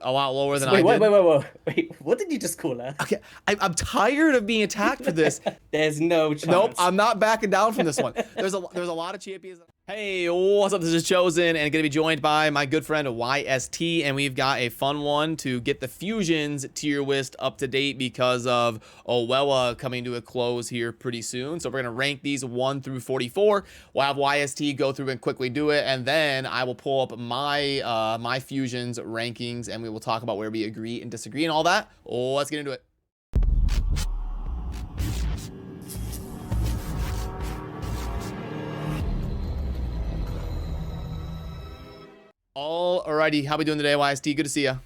A lot lower than Wait, I wait, did. wait, wait, wait, wait. What did you just call her? Okay, I'm tired of being attacked for this. There's no Nope, chance. I'm not backing down from this one. There's a lot of champions. Hey, what's up? This is ChoseN, and gonna be joined by my good friend YST, and we've got a fun one to get the fusions tier list up to date because of Owella coming to a close here pretty soon. So we're gonna rank these 1 through 44. We'll have YST go through and quickly do it, and then I will pull up my my fusions rankings, and we will talk about where we agree and disagree and all that. Let's get into it. Alrighty, how we doing today, YST? Good to see you.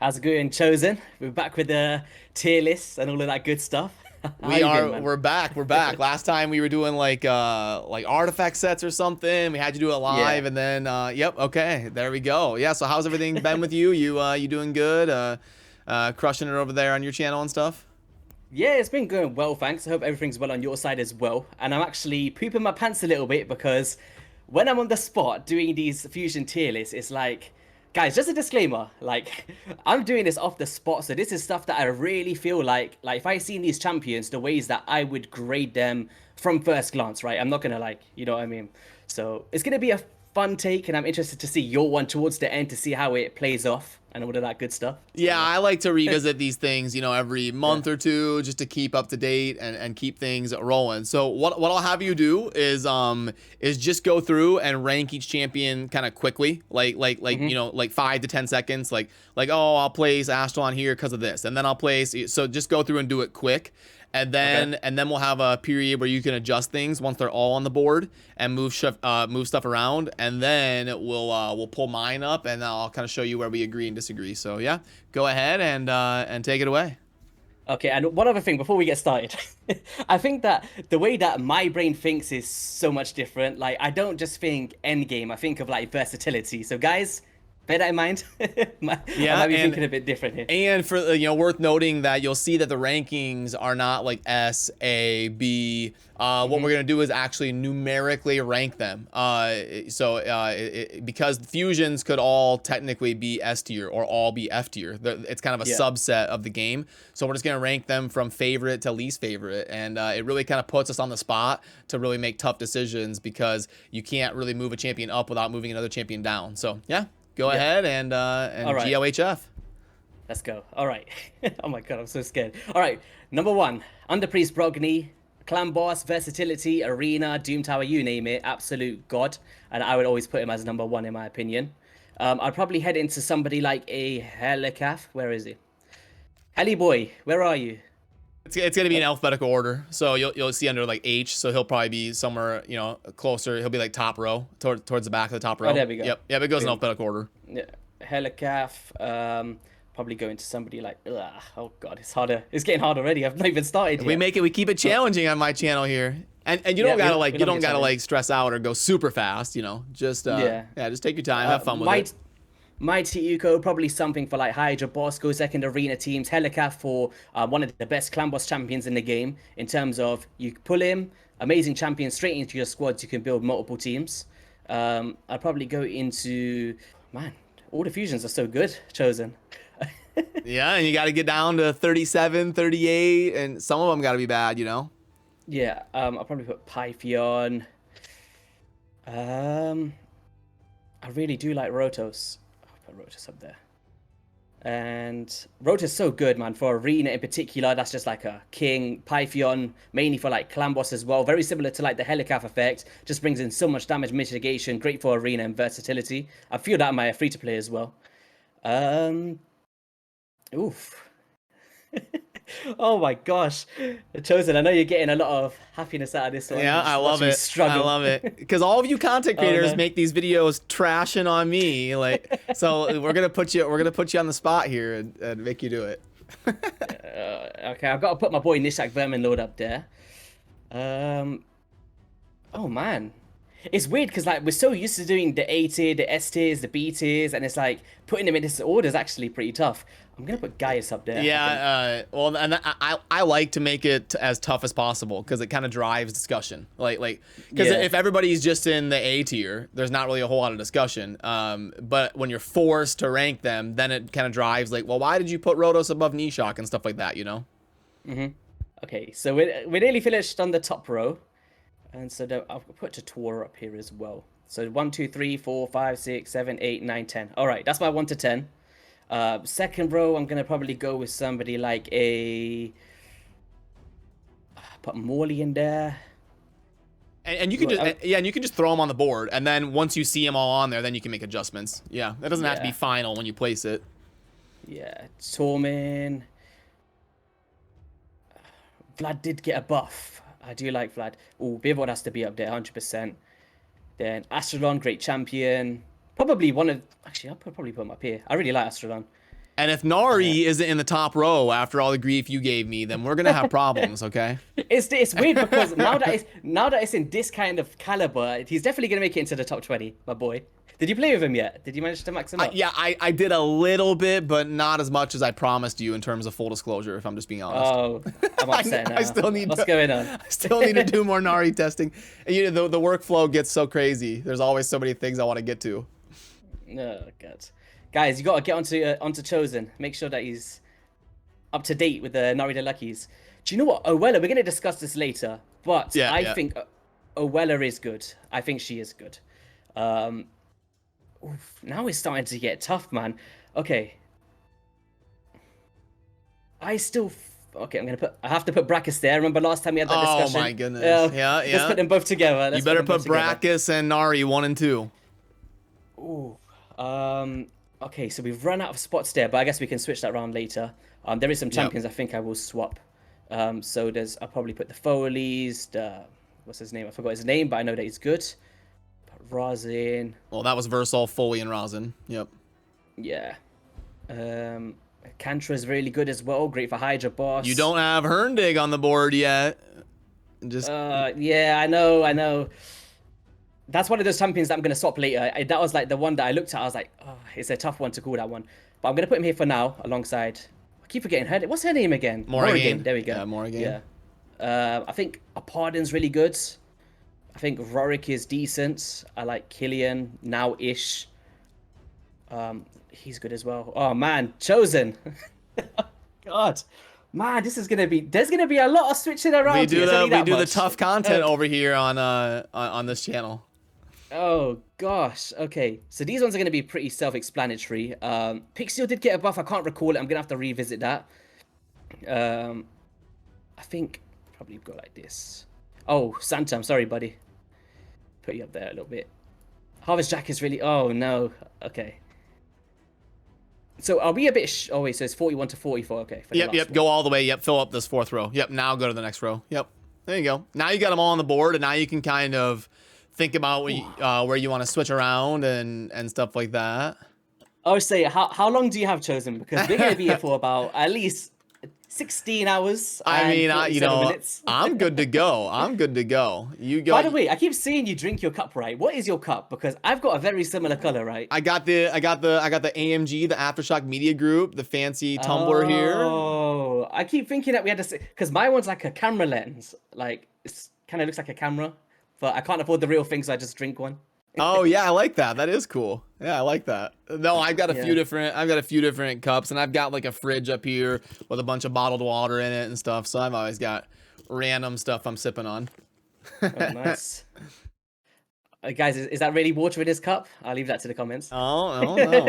How's it going, ChoseN? We're back with the tier lists and all of that good stuff. How you been, man? We're back. Last time we were doing like artifact sets or something. We had to do it live, Yeah. and then yep, okay, there we go. Yeah, so how's everything been with you? You doing good? Crushing it over there on your channel and stuff? Yeah, it's been going well, thanks. I hope everything's well on your side as well. And I'm actually pooping my pants a little bit because when I'm on the spot doing these fusion tier lists, it's like, guys, just a disclaimer, like, I'm doing this off the spot, so this is stuff that I really feel like if I seen these champions, the ways that I would grade them from first glance, right? I'm not gonna like, you know what I mean? So it's gonna be a fun take, and I'm interested to see your one towards the end to see how it plays off and all of that good stuff. So, Yeah, I like to revisit these things, every month yeah. or two just to keep up to date and keep things rolling. So what I'll have you do is just go through and rank each champion kind of quickly, like Mm-hmm. like 5 to 10 seconds, like oh, I'll place Astron here because of this, and then I'll place, so just go through and do it quick. And Okay. then we'll have a period where you can adjust things once they're all on the board and move stuff around, and then we'll pull mine up and I'll kind of show you where we agree and disagree. So yeah, go ahead and take it away. Okay, and one other thing before we get started, I think that the way that my brain thinks is so much different. Like, I don't just think endgame, I think of like versatility. So, guys, bear that in mind. I Yeah, might be thinking a bit different here. and for worth noting that you'll see that the rankings are not like S, A, B. What we're gonna do is actually numerically rank them. Because fusions could all technically be S tier or all be F tier. It's kind of a Yeah. subset of the game. So we're just gonna rank them from favorite to least favorite, and it really kind of puts us on the spot to really make tough decisions because you can't really move a champion up without moving another champion down. So yeah. Go Yeah. ahead and All right. GLHF. Let's go. All right. Oh my God, I'm so scared. All right. Number one, Underpriest Brogni, Clan Boss, Versatility, Arena, Doom Tower, you name it. Absolute God. And I would always put him as number one in my opinion. I'd probably head into somebody like a Helicaf. Where is he? Heli Boy, where are you? It's gonna be in alphabetical order, so you'll see under like H, so he'll probably be somewhere closer. He'll be like top row, towards the back of the top row. Oh, there we go. Yep, it goes in Boom. alphabetical order. Yeah. Helicaf. Probably go into somebody like, ugh, oh God, it's harder. It's getting hard already. I've not even started yet. We keep it challenging on my channel here, and you Yeah, don't gotta we don't get started. stress out or go super fast. Just Yeah. yeah, just take your time, have fun with it. Mighty Uko, probably something for like Hydra Boss, go second arena teams. Helicaf for one of the best clan boss champions in the game in terms of you pull him, amazing champion straight into your squads. You can build multiple teams. I'd probably go into, man, all the fusions are so good, ChoseN. Yeah, and you got to get down to 37, 38, and some of them got to be bad. Yeah, I'll probably put Pythion. I really do like Rotos. I'll put Rotos up there. And Rotos so good, man, for arena in particular. That's just like a king. Pythion, mainly for like clan boss as well. Very similar to like the Helicaf effect. Just brings in so much damage mitigation. Great for arena and versatility. I feel that in my free to play as well. Oof. Oh my gosh, ChoseN, I know you're getting a lot of happiness out of this one. Yeah, Just I love watching me it. struggle. I love it because all of you content creators no. make these videos trashing on me. Like, so we're gonna put you on the spot here and make you do it. Okay, I've got to put my boy Nishak Vermin Lord up there. Oh man, It's weird because like we're so used to doing the A tier, the S tiers, the B tiers, and it's like putting them in this order is actually pretty tough. I'm gonna put Gaius up there. Yeah, well, and I like to make it as tough as possible because it kind of drives discussion. Because if everybody's just in the A tier, there's not really a whole lot of discussion. But when you're forced to rank them, then it kind of drives like, well, why did you put Rotos above Nishok and stuff like that, you know? Okay, so we're nearly finished on the top row, and so I'll put Tatora up here as well. So 1, 2, 3, 4, 5, 6, 7, 8, 9, 10. All right, that's my 1 to 10. Second row, I'm gonna probably go with somebody like put Morley in there. And you can just and you can just throw them on the board, and then once you see them all on there, then you can make adjustments. Yeah, that doesn't have to be final when you place it. Yeah, Tormin. Vlad did get a buff. I do like Vlad. Oh, Bivod has to be up there, 100%. Then Astrolon, great champion. Probably one of... Actually, I'll probably put him up here. I really like Astrolon. And if Nari isn't in the top row after all the grief you gave me, then we're going to have problems, okay? It's weird because now that it's in this kind of caliber, he's definitely going to make it into the top 20, my boy. Did you play with him yet? Did you manage to max him up? Yeah, I did a little bit, but not as much as I promised you in terms of full disclosure, if I'm just being honest. Oh, I'm upset now. I still need What's going on? I still need to do more Nari testing. And, you know, the workflow gets so crazy. There's always so many things I want to get to. Oh, God. Guys, you got to get onto ChoseN. Make sure that he's up to date with the Nari the Luckies. Do you know what? Owella, we're going to discuss this later, but I think Owella is good. I think she is good. Now it's starting to get tough, man. Okay. Okay, I have to put Brackus there. Remember last time we had that discussion? Oh my goodness. Yeah. Let's put them both together. You better put Brackus and Nari 1 and 2. Ooh. Okay, so we've run out of spots there, but I guess we can switch that around later. There is some champions I think I will swap. So I'll probably put the Foleys, what's his name? I forgot his name, but I know that he's good. Put Razin. Well, that was Versal, Foley, and Razin. Yep. Yeah. Kantra is really good as well. Great for Hydra Boss. You don't have Herndig on the board yet. Just. Yeah, I know. That's one of those champions that I'm going to swap later. That was like the one that I looked at. I was like, oh, it's a tough one to call that one. But I'm going to put him here for now alongside... I keep forgetting her. What's her name again? Morrigan. There we go. Yeah, Morrigan. Yeah. I think Pardon's really good. I think Rorik is decent. I like Killian, now-ish. He's good as well. Oh, man. ChoseN. God. Man, this is gonna be. There's gonna be a lot of switching around. We do the tough content over here on this channel. Oh gosh. Okay. So these ones are gonna be pretty self-explanatory. Pixel did get a buff. I can't recall it. I'm gonna have to revisit that. I think probably go like this. Oh, Santa. I'm sorry, buddy. Put you up there a little bit. Harvest Jack is really. Oh no. Okay. So are we a bit... Oh, wait, so it's 41 to 44. Okay. Yep. Go all the way. Yep. Fill up this 4th row. Yep. Now go to the next row. Yep. There you go. Now you got them all on the board, and now you can kind of think about where you want to switch around and stuff like that. I would say, how long do you have ChoseN? Because we're going to be here for about at least 16 hours. I mean, minutes. I'm good to go. I'm good to go. You go. By the way, I keep seeing you drink your cup, right? What is your cup? Because I've got a very similar color, right? I got the AMG, the Aftershock Media Group, the fancy tumbler here. Oh, I keep thinking that we had to, because my one's like a camera lens, like it kind of looks like a camera, but I can't afford the real thing, so I just drink one. Oh yeah, I like that. That is cool. Yeah, I like that. No, I've got a few different cups, and I've got like a fridge up here with a bunch of bottled water in it and stuff. So I've always got random stuff I'm sipping on. Oh, nice. Guys, is that really water in this cup? I'll leave that to the comments. Oh no.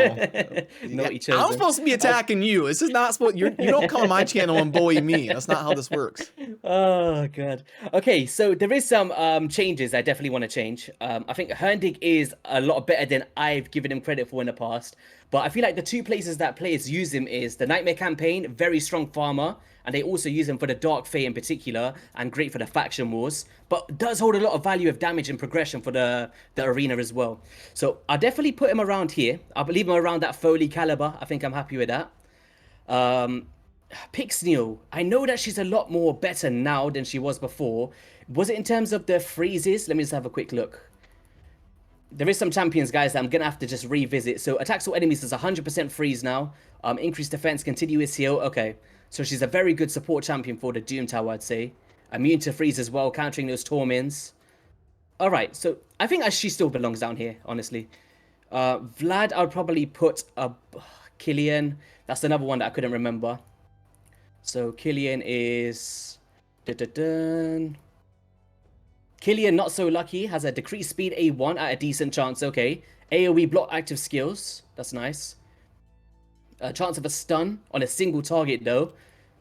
I'm supposed to be attacking you. This is not supposed. You don't come on my channel and bully me. That's not how this works. Oh god. Okay, so there is some changes I definitely want to change. I think Herndig is a lot better than I've given him credit for in the past. But I feel like the two places that players use him is the Nightmare Campaign, very strong farmer, and they also use him for the Dark Fate in particular, and great for the faction wars, but does hold a lot of value of damage and progression for the arena as well. So I'll definitely put him around here. I'll leave him around that Foley caliber. I think I'm happy with that. Pixneal, I know that she's a lot more better now than she was before. Was it in terms of the freezes? Let me just have a quick look. there is some champions, guys, that I'm gonna have to just revisit. So attacks all enemies is 100% freeze now. Increased defense, continuous heal. Okay, so she's a very good support champion for the Doom Tower, I'd say. Immune to freeze as well, countering those torments. All right, so I think she still belongs down here, honestly. Vlad, I'll probably put Killian. That's another one that I couldn't remember. So Killian is... Killian, not so lucky, has a decreased speed A1 at a decent chance. Okay, AoE block active skills. That's nice. A chance of a stun on a single target, though.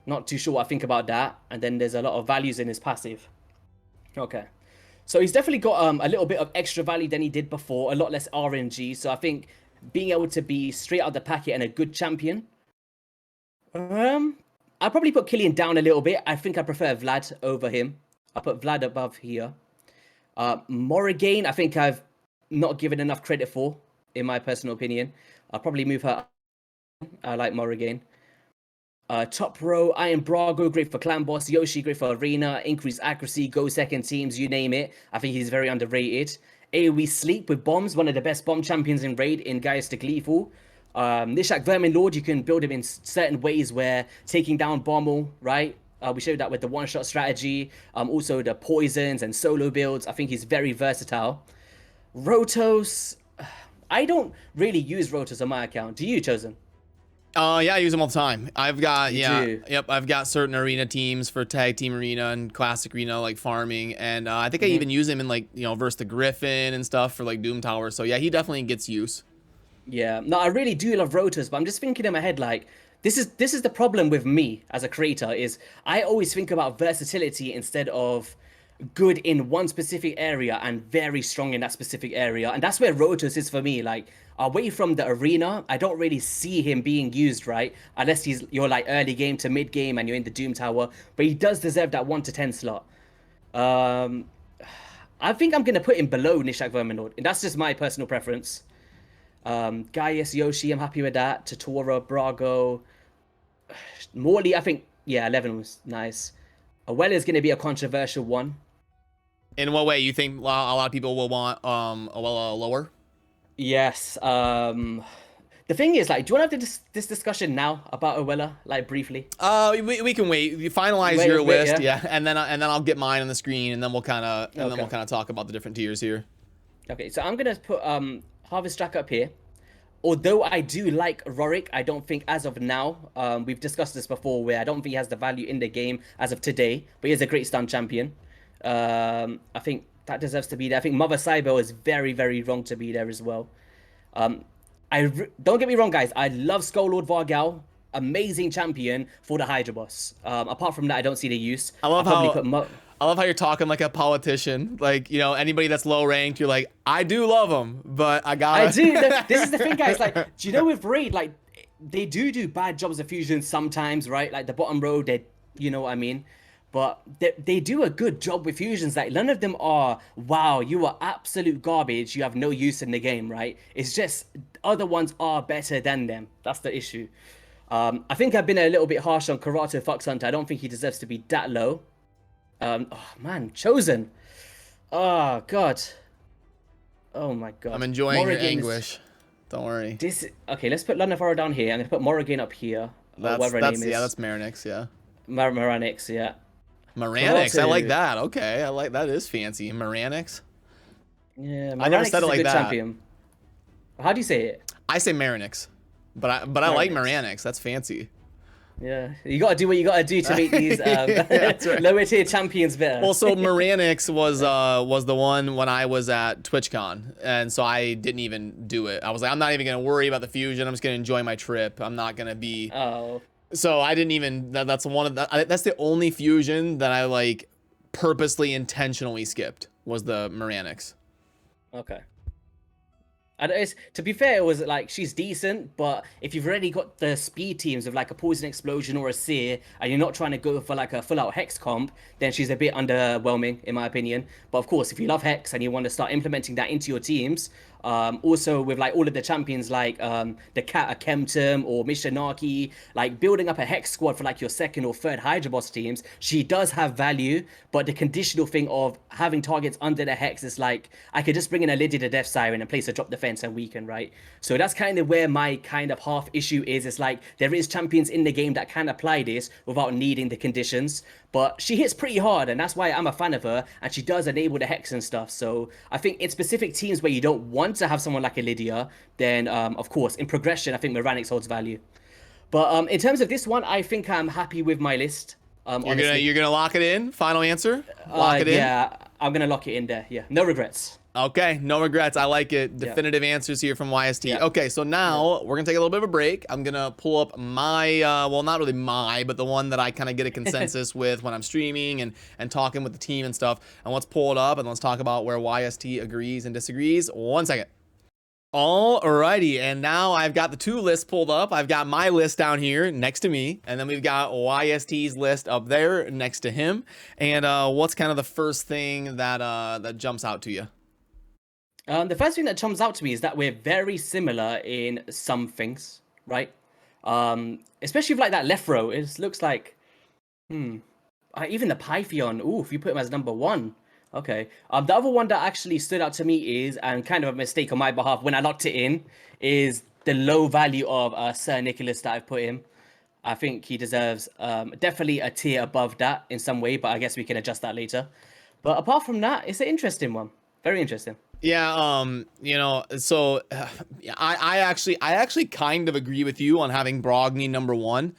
Not too sure what I think about that. And then there's a lot of values in his passive. Okay. So he's definitely got a little bit of extra value than he did before. A lot less RNG. So I think being able to be straight out the packet and a good champion. I'll probably put Killian down a little bit. I think I prefer Vlad over him. I'll put Vlad above here. Morrigan, I think I've not given enough credit for, in my personal opinion. I'll probably move her. I like Morrigan. Top row, Iron Brago, great for clan boss. Yoshi, great for arena. Increased accuracy, go second teams, you name it. I think he's very underrated. AoE sleep with bombs, one of the best bomb champions in raid in YST Lethal. Nishak Vermin Lord, you can build him in certain ways where taking down Bommel, right? We showed that with the one-shot strategy. Also the poisons and solo builds. I think he's very versatile. Rotos, I don't really use Rotos on my account. Do you, ChoseN? Yeah, I use them all the time. I've got, do? Yep, I've got certain arena teams for tag team arena and classic arena, like farming. And I think I even use him in, like, you know, versus the Griffin and stuff for, like, Doom Tower. So, yeah, he definitely gets use. Yeah, no, I really do love Rotos, but I'm just thinking in my head, like, this is the problem with me as a creator, is I always think about versatility instead of good in one specific area and very strong in that specific area. And that's where Rotos is for me. Like, away from the arena, I don't really see him being used, right? Unless you're like early game to mid game and you're in the Doom Tower. But he does deserve that 1 to 10 slot. I think I'm going to put him below Nishak Verminlord. And that's just my personal preference. Gaius, Yoshi, I'm happy with that. Totora, Brago. Morley, I think, yeah, 11 was nice. Well is going to be a controversial one. In what way? You think a lot of people will want lower? Yes. The thing is, like, do you want to have this discussion now about Owella, like, briefly? We can wait. You finalize your list, yeah, and then I'll get mine on the screen, and then we'll kind of talk about the different tiers here. Okay, so I'm gonna put Harvest Jack up here. Although I do like Rorik, I don't think as of now, we've discussed this before, where I don't think he has the value in the game as of today, but he is a great stun champion. I think that deserves to be there. I think Mother Cyber is very, very wrong to be there as well. Don't get me wrong, guys. I love Skull Lord Vargal. Amazing champion for the Hydra boss. Apart from that, I don't see the use. I love how you're talking like a politician. Like, you know, anybody that's low ranked, you're like, I do love them, but I gotta... I do. This is the thing, guys. Like, do you know with Raid, like, they do bad jobs of fusion sometimes, right? Like, the bottom row, you know what I mean? But they do a good job with fusions. Like, none of them are, wow, you are absolute garbage. You have no use in the game, right? It's just other ones are better than them. That's the issue. I think I've been a little bit harsh on Karato Fox Hunter. I don't think he deserves to be that low. Oh man, ChoseN. Oh god. Oh my god. I'm enjoying your anguish. Don't worry. Okay, let's put Lunavara down here. I'm gonna put Morrigan up here. That's Marinix, yeah. Maranix, yeah. Maranix, I like that. Okay, I like that. Is fancy. Maranix. Yeah, Maranix I never said it like that. Champion. How do you say it? I say Marinix, but I like Maranix. That's fancy. Yeah, you gotta do what you gotta do to make these right. Lower tier champions better. Well, so Maranix was the one when I was at TwitchCon, and so I didn't even do it. I was like, I'm not even gonna worry about the fusion. I'm just gonna enjoy my trip. I'm not gonna be. Oh. So I didn't even. That's one of the. That's the only fusion that I like purposely, intentionally skipped was the Maranix. Okay. And to be fair, it was like, she's decent, but if you've already got the speed teams of like a Poison Explosion or a Seer, and you're not trying to go for like a full-out Hex comp, then she's a bit underwhelming, in my opinion. But of course, if you love Hex and you want to start implementing that into your teams, Also with like all of the champions like the Cat Kemptum or Mishinaki, like building up a hex squad for like your second or third Hydra boss teams, she does have value, but the conditional thing of having targets under the hex is like, I could just bring in a Lydia the Death Siren and place a drop defense and weaken, right? So that's kind of where my kind of half issue is. It's like, there is champions in the game that can apply this without needing the conditions, but she hits pretty hard, and that's why I'm a fan of her, and she does enable the hex and stuff. So I think in specific teams where you don't want to have someone like a Lydia, then of course in progression I think Miranix holds value. But in terms of this one, I think I'm happy with my list. You're gonna lock it in? Final answer? Lock it in? Yeah, I'm gonna lock it in there. Yeah, no regrets. Okay, no regrets. I like it. Definitive answers here from YST. Yeah. Okay, so now we're gonna take a little bit of a break. I'm gonna pull up my, well, not really my, but the one that I kind of get a consensus with when I'm streaming and talking with the team and stuff. And let's pull it up and let's talk about where YST agrees and disagrees. 1 second. Alrighty, and now I've got the two lists pulled up. I've got my list down here next to me, and then we've got YST's list up there next to him. And what's kind of the first thing that that jumps out to you? The first thing that jumps out to me is that we're very similar in some things, right? Especially with like that left row, it looks like, even the Pythion. Ooh, if you put him as number 1, okay. The other one that actually stood out to me is, and kind of a mistake on my behalf when I locked it in, is the low value of Sir Nicholas that I've put in. I think he deserves definitely a tier above that in some way, but I guess we can adjust that later. But apart from that, it's an interesting one. Very interesting. Yeah, you know, so I actually kind of agree with you on having Brogni number 1.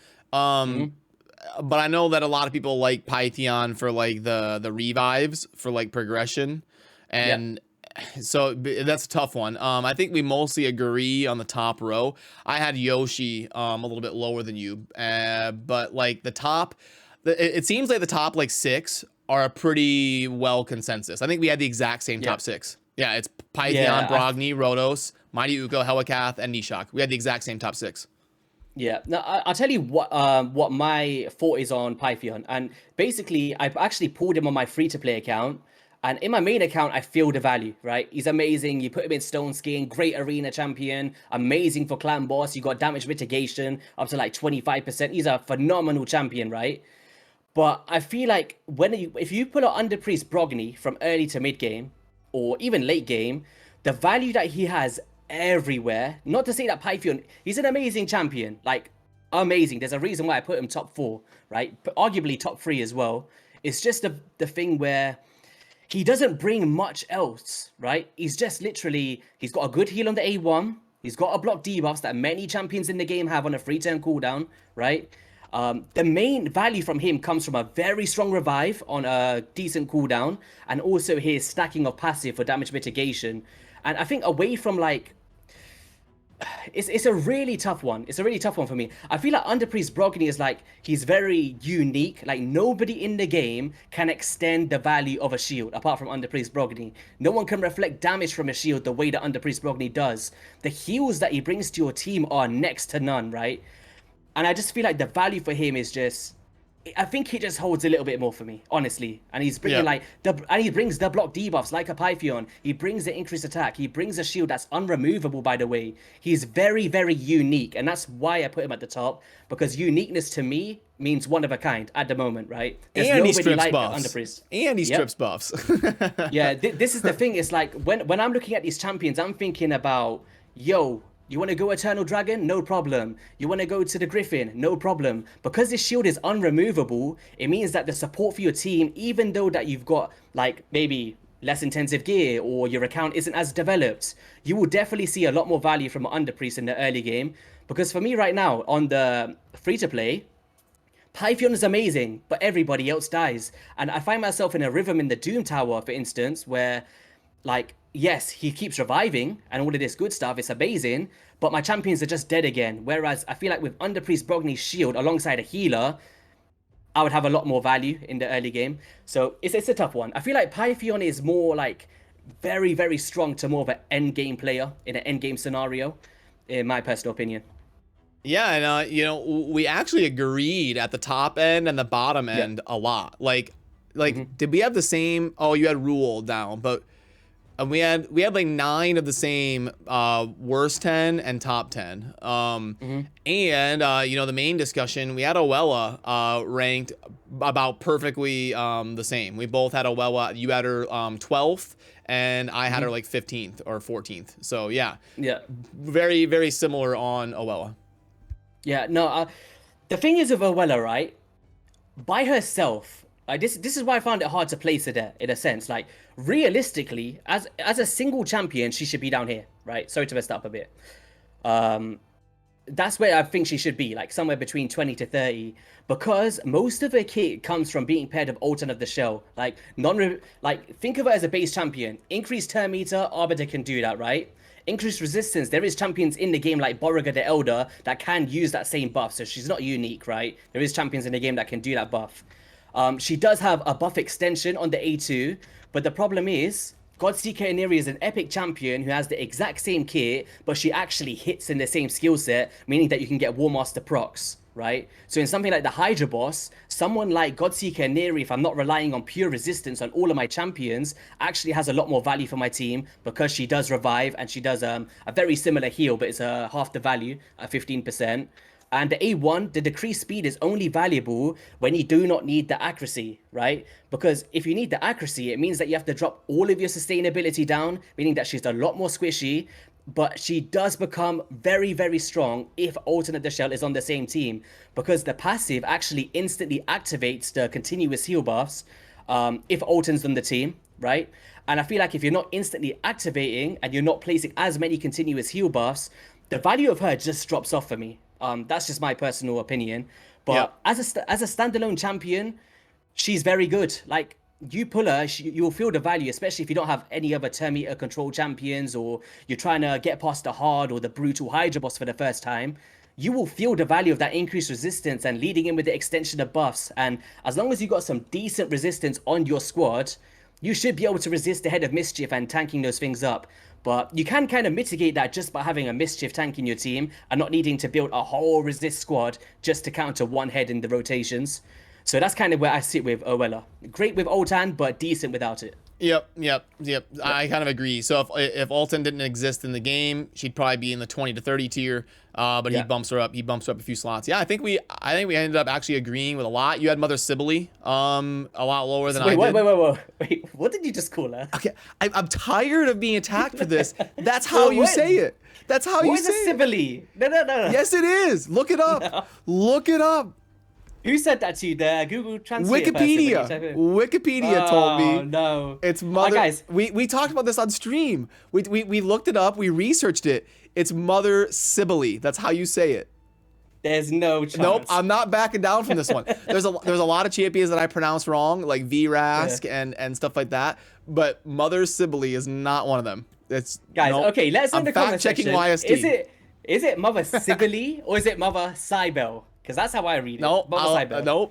But I know that a lot of people like Pythion for like the revives for like progression, and so that's a tough one. I think we mostly agree on the top row. I had Yoshi a little bit lower than you, but like the top, it seems like the top like 6 are a pretty well consensus. I think we had the exact same top 6. Yeah, it's Pythion, Brogni, Rodos, Mighty Uko, Helikath, and Nishok. We had the exact same top 6. Yeah, now I'll tell you what my thought is on Pythion. And basically, I've actually pulled him on my free-to-play account. And in my main account, I feel the value, right? He's amazing. You put him in Stone Skin, great arena champion, amazing for clan boss. You got damage mitigation up to like 25%. He's a phenomenal champion, right? But I feel like if you pull out Under Priest Brogni from early to mid game, or even late game, the value that he has everywhere, not to say that Pythion, he's an amazing champion, like amazing. There's a reason why I put him top 4, right? But arguably top 3 as well. It's just the thing where he doesn't bring much else, right? He's just literally, he's got a good heal on the A1. He's got a block debuffs that many champions in the game have on a free turn cooldown, right? The main value from him comes from a very strong revive on a decent cooldown, and also his stacking of passive for damage mitigation. And I think away from like, it's a really tough one. It's a really tough one for me. I feel like Under Priest Brogni is like, he's very unique. Like nobody in the game can extend the value of a shield apart from Under Priest Brogni. No one can reflect damage from a shield the way that Under Priest Brogni does. The heals that he brings to your team are next to none, right? And I just feel like the value for him is just, I think he just holds a little bit more for me, honestly. And he's bringing and he brings the block debuffs like a Pythion. He brings the increased attack. He brings a shield that's unremovable, by the way. He's very, very unique. And that's why I put him at the top, because uniqueness to me means one of a kind at the moment, right? There's and he nobody strips like buffs. Under Priest. And he strips buffs. Yeah, this is the thing. It's like when I'm looking at these champions, I'm thinking about, yo, you want to go Eternal Dragon? No problem. You want to go to the Griffin? No problem. Because this shield is unremovable, it means that the support for your team, even though that you've got like maybe less intensive gear or your account isn't as developed, you will definitely see a lot more value from Under Priest in the early game. Because for me right now on the free-to-play, Pythion is amazing, but everybody else dies. And I find myself in a rhythm in the Doom Tower, for instance, where like, yes, he keeps reviving and all of this good stuff. It's amazing, but my champions are just dead again. Whereas I feel like with Under Priest Brogni's shield alongside a healer, I would have a lot more value in the early game. So it's a tough one. I feel like Pythion is more like very, very strong to more of an end game player in an end game scenario, in my personal opinion. Yeah, and you know, we actually agreed at the top end and the bottom end a lot. Like, did we have the same? Oh, you had Rule down, but we had like 9 of the same worst 10 and top 10. And you know, the main discussion, we had Oella ranked about perfectly the same. We both had Oella. You had her 12th, and I had her like 15th or 14th. So yeah, very, very similar on Oella. Yeah, no, the thing is with Oella, right? By herself, like this is why I found it hard to place her there, in a sense. Like, realistically, as a single champion, she should be down here, right? Sorry to mess that up a bit. That's where I think she should be, like somewhere between 20 to 30, because most of her kit comes from being paired with Ultimate of the Shell. Like, think of her as a base champion. Increased turn meter, Arbiter can do that, right? Increased resistance, there is champions in the game like Borrega the Elder that can use that same buff, so she's not unique, right? There is champions in the game that can do that buff. She does have a buff extension on the A2, but the problem is, Godseeker Iniri is an epic champion who has the exact same kit, but she actually hits in the same skill set, meaning that you can get War Master procs, right? So in something like the Hydra boss, someone like Godseeker Iniri, if I'm not relying on pure resistance on all of my champions, actually has a lot more value for my team because she does revive and she does a very similar heal, but it's half the value at 15%. And the A1, the decreased speed is only valuable when you do not need the accuracy, right? Because if you need the accuracy, it means that you have to drop all of your sustainability down, meaning that she's a lot more squishy, but she does become very, very strong if Alternate the Shell is on the same team, because the passive actually instantly activates the continuous heal buffs if Alton's on the team, right? And I feel like if you're not instantly activating and you're not placing as many continuous heal buffs, the value of her just drops off for me. That's just my personal opinion. But as a standalone champion, she's very good. Like, you pull her, you'll feel the value, especially if you don't have any other turn meter control champions, or you're trying to get past the hard or the brutal Hydra boss for the first time. You will feel the value of that increased resistance and leading in with the extension of buffs. And as long as you got some decent resistance on your squad, you should be able to resist the Head of Mischief and tanking those things up. But you can kind of mitigate that just by having a Mischief tank in your team and not needing to build a whole resist squad just to counter one head in the rotations. So that's kind of where I sit with Oella. Great with Ultan, but decent without it. Yep. I kind of agree. So if Alton didn't exist in the game, she'd probably be in the 20 to 30 tier. But he bumps her up. He bumps her up a few slots. Yeah, I think we ended up actually agreeing with a lot. You had Mother Sibylle, a lot lower than I did. Wait, what did you just call her? Okay, I'm tired of being attacked for this. That's how you say it. That's how you say it. What is a Sibylle? No. Yes, it is. Look it up. No. Look it up. Who said that to you? The Google Translate Wikipedia. Wikipedia told me. No. It's Mother. Guys. We talked about this on stream. We looked it up. We researched it. It's Mother Sibylle. That's how you say it. There's no chance. Nope, I'm not backing down from this one. There's a lot of champions that I pronounce wrong, like Vrask and stuff like that. But Mother Sibylle is not one of them. It's guys. Okay, let's in the comment section. YST. Is it Mother Sibylle or is it Mother Cybele? Because that's how I read it. Nope,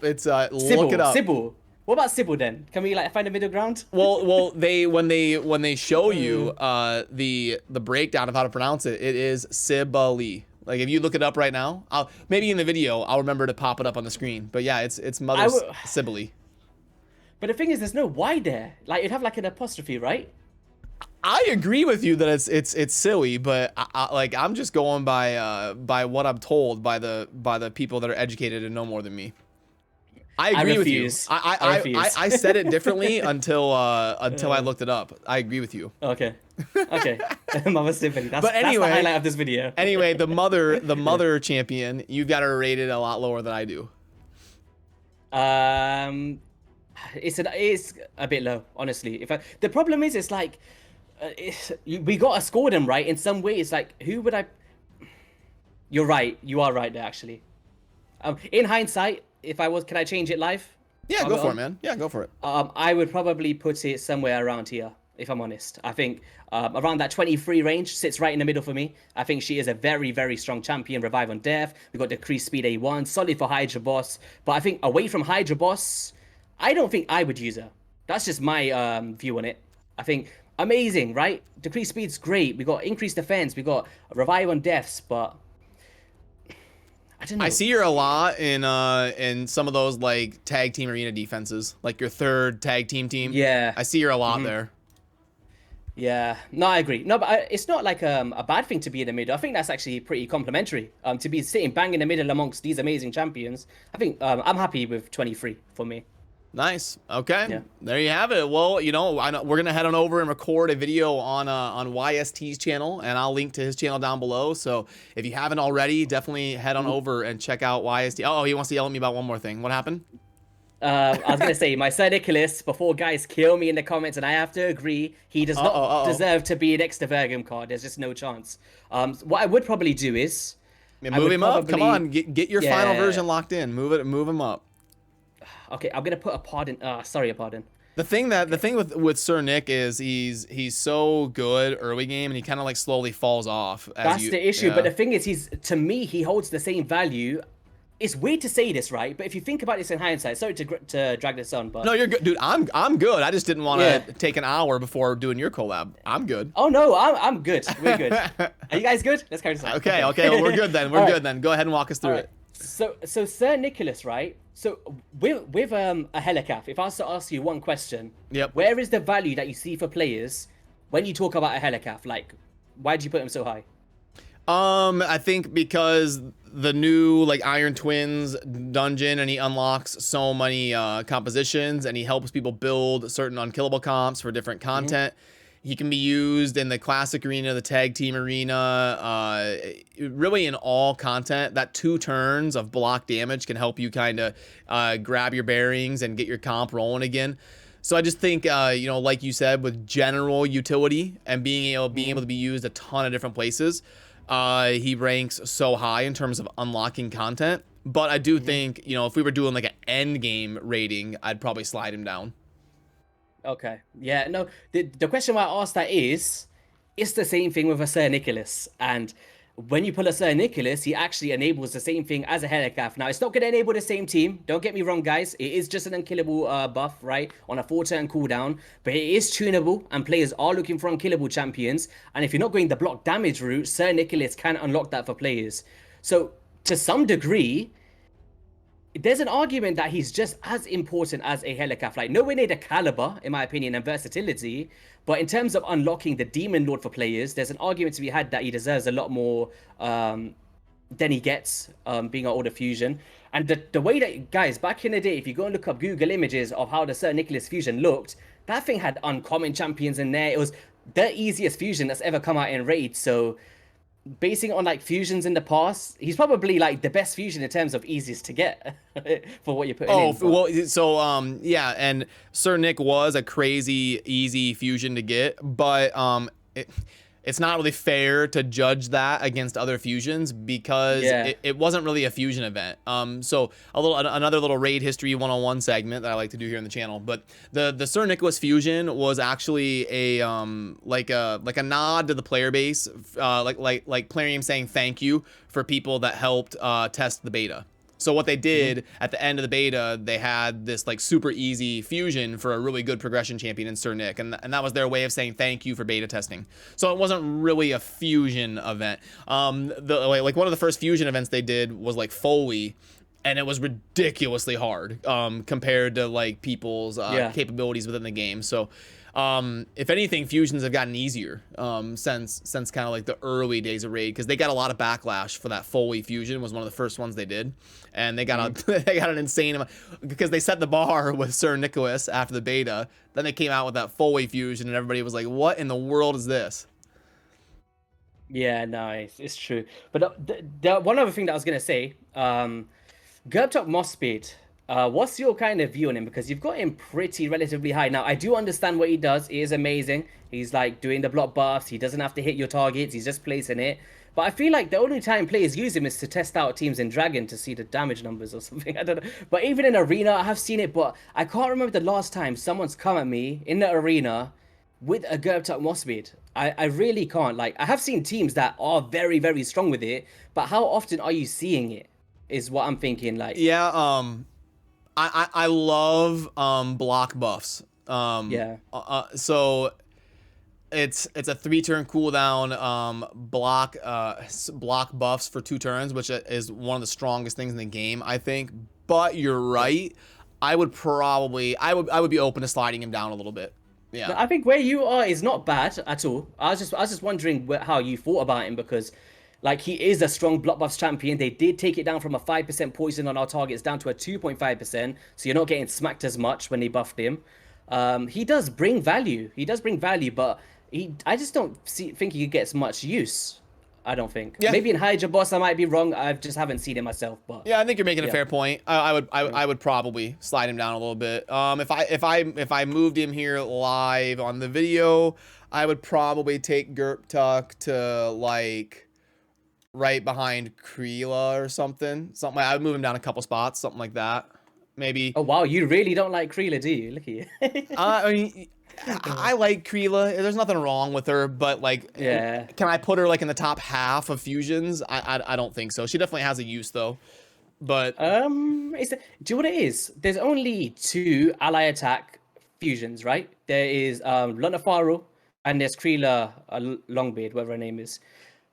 it's Sybil, look it up. Sybil. What about Sybil then? Can we like find a middle ground? Well, when they show you the breakdown of how to pronounce it, it is Sibylle. Like, if you look it up right now, maybe in the video I'll remember to pop it up on the screen. But yeah, it's Mother Sibylle. But the thing is, there's no Y there. Like, it'd have like an apostrophe, right? I agree with you that it's silly, but I'm just going by what I'm told by the people that are educated and know more than me. I agree with you. I said it differently until I looked it up. I agree with you. Okay. Mother Symphony. That's the highlight of this video. Anyway, the mother champion, you've got her rated a lot lower than I do. It's a bit low, honestly. The problem is, it's like we gotta score them right in some way. It's like, who would I? You're right. You are right there, actually. In hindsight, if I was, can I change it live? Yeah, go for it, man. Yeah, go for it. I would probably put it somewhere around here, if I'm honest. I think around that 23 range sits right in the middle for me. I think she is a very, very strong champion. Revive on death. We got decreased speed A1, solid for Hydra boss. But I think away from Hydra boss, I don't think I would use her. That's just my view on it. I think amazing, right? Decreased speed's great. We got increased defense. We got revive on deaths, but I don't know. I see her a lot in some of those like tag team arena defenses, like your third tag team. Yeah. I see her a lot there. Yeah, no, I agree. No, but it's not like a bad thing to be in the middle. I think that's actually pretty complimentary. To be sitting bang in the middle amongst these amazing champions. I think I'm happy with 23 for me. Nice. Okay. Yeah. There you have it. Well, you know, we're gonna head on over and record a video on YST's channel, and I'll link to his channel down below. So if you haven't already, definitely head on over and check out YST. Oh, he wants to yell at me about one more thing. What happened? I was gonna say, my Sir Nicholas, before guys kill me in the comments, and I have to agree, he does not deserve to be next to Vergum card. There's just no chance. What I would probably do is, Move him up. Come on, get your final version locked in. Move him up. Okay, I'm gonna put a pardon. Sorry, a pardon. The thing with Sir Nick is he's so good early game, and he kind of like slowly falls off. That's the issue. But the thing is, to me, he holds the same value. It's weird to say this, right? But if you think about this in hindsight, sorry to drag this on, but no, you're good, dude. I'm good. I just didn't want to take an hour before doing your collab. I'm good. Oh no, I'm good. We're good. Are you guys good? Let's carry this on. Okay. Well, we're good then. We're good then. Go ahead and walk us through it. So Sir Nicholas, right? So with a Helicaf, if I was to ask you one question, where is the value that you see for players when you talk about a Helicaf? Like, why do you put him so high? I think because the new like Iron Twins dungeon, and he unlocks so many compositions, and he helps people build certain unkillable comps for different content. He can be used in the classic arena, the tag team arena, really in all content. That 2 turns of block damage can help you kind of grab your bearings and get your comp rolling again. So I just think, you know, like you said, with general utility and being able to be used a ton of different places, he ranks so high in terms of unlocking content. But I do think, you know, if we were doing like an end game rating, I'd probably slide him down. Okay. Yeah, no, the question why I asked that is, it's the same thing with a Sir Nicholas. And when you pull a Sir Nicholas, he actually enables the same thing as a Helicaf. Now, it's not going to enable the same team. Don't get me wrong, guys. It is just an unkillable buff, right? On a 4-turn cooldown. But it is tunable, and players are looking for unkillable champions. And if you're not going the block damage route, Sir Nicholas can unlock that for players. So, to some degree, there's an argument that he's just as important as a Helicaf. Like, nowhere near the caliber, in my opinion, and versatility. But in terms of unlocking the Demon Lord for players, there's an argument to be had that he deserves a lot more than he gets, being an older fusion. And the way that, guys, back in the day, if you go and look up Google images of how the Sir Nicholas fusion looked, that thing had uncommon champions in there. It was the easiest fusion that's ever come out in Raid. So, basing it on like fusions in the past, he's probably like the best fusion in terms of easiest to get for what you're putting in. Oh, well, so yeah, and Sir Nick was a crazy easy fusion to get, but it's not really fair to judge that against other fusions because it wasn't really a fusion event. So another little raid history 101 segment that I like to do here on the channel. But the Sir Nicholas fusion was actually a like a nod to the player base, like Plarium saying thank you for people that helped test the beta. So what they did at the end of the beta, they had this like super easy fusion for a really good progression champion in Sir Nick, and that was their way of saying thank you for beta testing. So it wasn't really a fusion event. Like one of the first fusion events they did was like Foley, and it was ridiculously hard compared to like people's capabilities within the game. So if anything, fusions have gotten easier since kind of like the early days of Raid, because they got a lot of backlash for that Foley fusion. Was one of the first ones they did, and they got they got an insane amount because they set the bar with Sir Nicholas after the beta. Then they came out with that Foley fusion, and everybody was like, "What in the world is this?" Yeah, no, it's true. But the one other thing that I was gonna say, Gerbtop Moss Speed. What's your kind of view on him? Because you've got him pretty relatively high. Now, I do understand what he does. He is amazing. He's like doing the block buffs. He doesn't have to hit your targets. He's just placing it. But I feel like the only time players use him is to test out teams in Dragon to see the damage numbers or something. I don't know. But even in Arena, I have seen it. But I can't remember the last time someone's come at me in the Arena with a Gerbtop Moss Speed. I really can't. Like, I have seen teams that are very, very strong with it. But how often are you seeing it is what I'm thinking. Like, yeah, I love block buffs. So it's a 3-turn cooldown block buffs for 2 turns, which is one of the strongest things in the game, I think. But you're right. I would be open to sliding him down a little bit. Yeah. No, I think where you are is not bad at all. I was just wondering how you thought about him because, like, he is a strong block buffs champion. They did take it down from a 5% poison on our targets down to a 2.5%. So you're not getting smacked as much when they buffed him. He does bring value. He does bring value, but I just don't think he gets much use. I don't think. Yeah. Maybe in Hydra Boss I might be wrong. I just haven't seen it myself. But Yeah, I think you're making a yeah. fair point. I would probably slide him down a little bit. If I moved him here live on the video, I would probably take Gerp Tuck to like right behind Kreela or something. Something like, I would move him down a couple spots, something like that. Maybe. Oh wow, you really don't like Kreela, do you? Look at you. I mean, I like Kreela. There's nothing wrong with her, but like, Yeah. can I put her like in the top half of fusions? I don't think so. She definitely has a use though. But do you know what it is? There's only 2 ally attack fusions, right? There is Lunafaro and there's Kreela Longbeard, whatever her name is.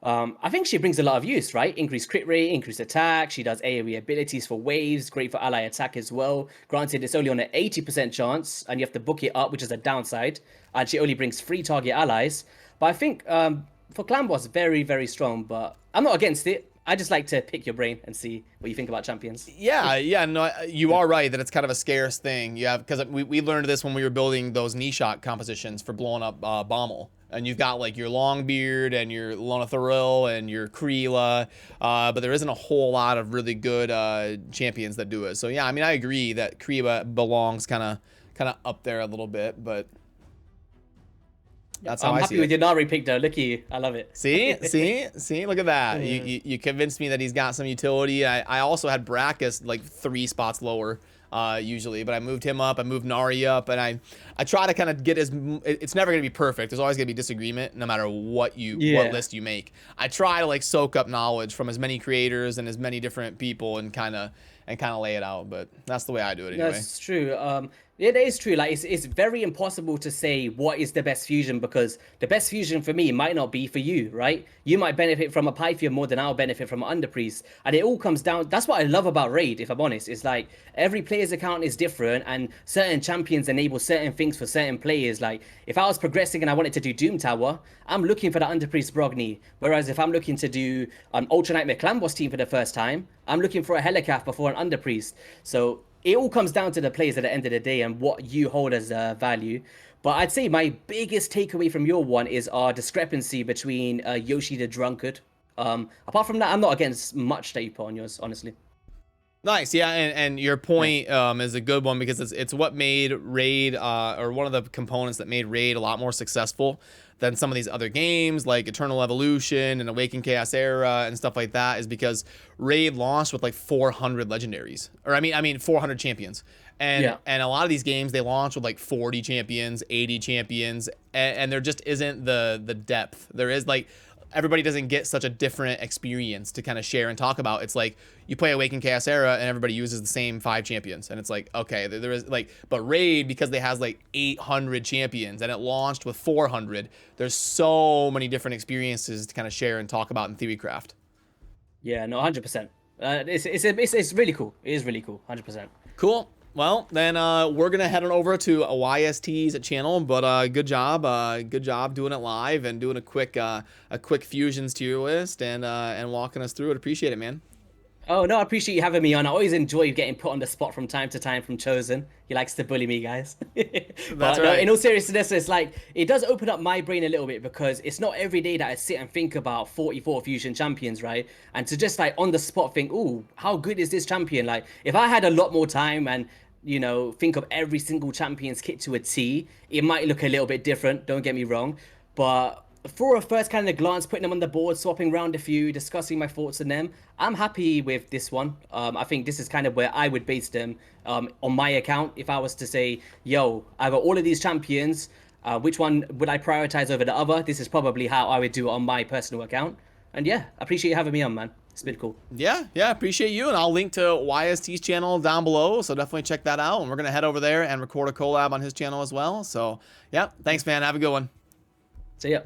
I think she brings a lot of use, right? Increased crit rate, increased attack. She does AoE abilities for waves, great for ally attack as well. Granted, it's only on an 80% chance, and you have to book it up, which is a downside. And she only brings 3 target allies. But I think for Clan Boss, very, very strong. But I'm not against it. I just like to pick your brain and see what you think about champions. yeah, no, you are right that it's kind of a scarce thing. You have, because we learned this when we were building those knee shot compositions for blowing up Bommel. And you've got like your Longbeard and your Lunatharil and your Kreela, but there isn't a whole lot of really good champions that do it. So yeah, I mean, I agree that Kreela belongs kind of up there a little bit, but that's how I'm I happy see with it. your Nari pick though. Look at you. I love it. See, look at that. You convinced me that he's got some utility. I also had Brackus like 3 spots lower. Usually, but I moved him up, I moved Nari up, and I try to kind of get it's never gonna be perfect. There's always gonna be disagreement no matter what list you make. I try to like soak up knowledge from as many creators and as many different people and kind of lay it out, but that's the way I do it anyway. That's true. It is true. Like it's very impossible to say what is the best fusion because the best fusion for me might not be for you, right? You might benefit from a Pythia more than I'll benefit from an Underpriest, and it all comes down. That's what I love about Raid. If I'm honest, it's like every player's account is different, and certain champions enable certain things for certain players. Like if I was progressing and I wanted to do Doom Tower, I'm looking for the Underpriest Brogni. Whereas if I'm looking to do an Ultra Nightmare Clan Boss team for the first time, I'm looking for a Helicath before an Underpriest. So it all comes down to the players at the end of the day and what you hold as value. But I'd say my biggest takeaway from your one is our discrepancy between Yoshi the Drunkard. Apart from that, I'm not against much that you put on yours, honestly. Nice, yeah, and your point is a good one because it's what made Raid or one of the components that made Raid a lot more successful than some of these other games like Eternal Evolution and Awakened Chaos Era and stuff like that is because Raid launched with like 400 legendaries, or I mean 400 champions, and a lot of these games they launch with like 40 champions, 80 champions, and there just isn't the depth. There is like. Everybody doesn't get such a different experience to kind of share and talk about. It's like you play Awakened Chaos Era and everybody uses the same 5 champions. And it's like, okay, there is like, but Raid, because they has like 800 champions and it launched with 400, there's so many different experiences to kind of share and talk about in Theorycraft. Yeah, no, 100%. It's really cool. It is really cool, 100%. Cool. Well, then we're gonna head on over to YST's channel, but good job doing it live and doing a quick fusions tier list and walking us through it. Appreciate it, man. Oh no, I appreciate you having me on. I always enjoy getting put on the spot from time to time from ChoseN. He likes to bully me, guys. That's right. right. In all seriousness, it's like it does open up my brain a little bit because it's not every day that I sit and think about 44 fusion champions, right? And to just like on the spot think, ooh, how good is this champion? Like if I had a lot more time and think of every single champion's kit to a T, it might look a little bit different. Don't get me wrong, but for a first kind of glance, putting them on the board, swapping around a few, discussing my thoughts on them, I'm happy with this one. I think this is kind of where I would base them on my account. If I was to say, yo, I got all of these champions, which one would I prioritize over the other? This is probably how I would do it on my personal account. And yeah, I appreciate you having me on, man. It's been cool. Yeah, appreciate you. And I'll link to YST's channel down below. So definitely check that out. And we're going to head over there and record a collab on his channel as well. So yeah, thanks, man. Have a good one. See ya.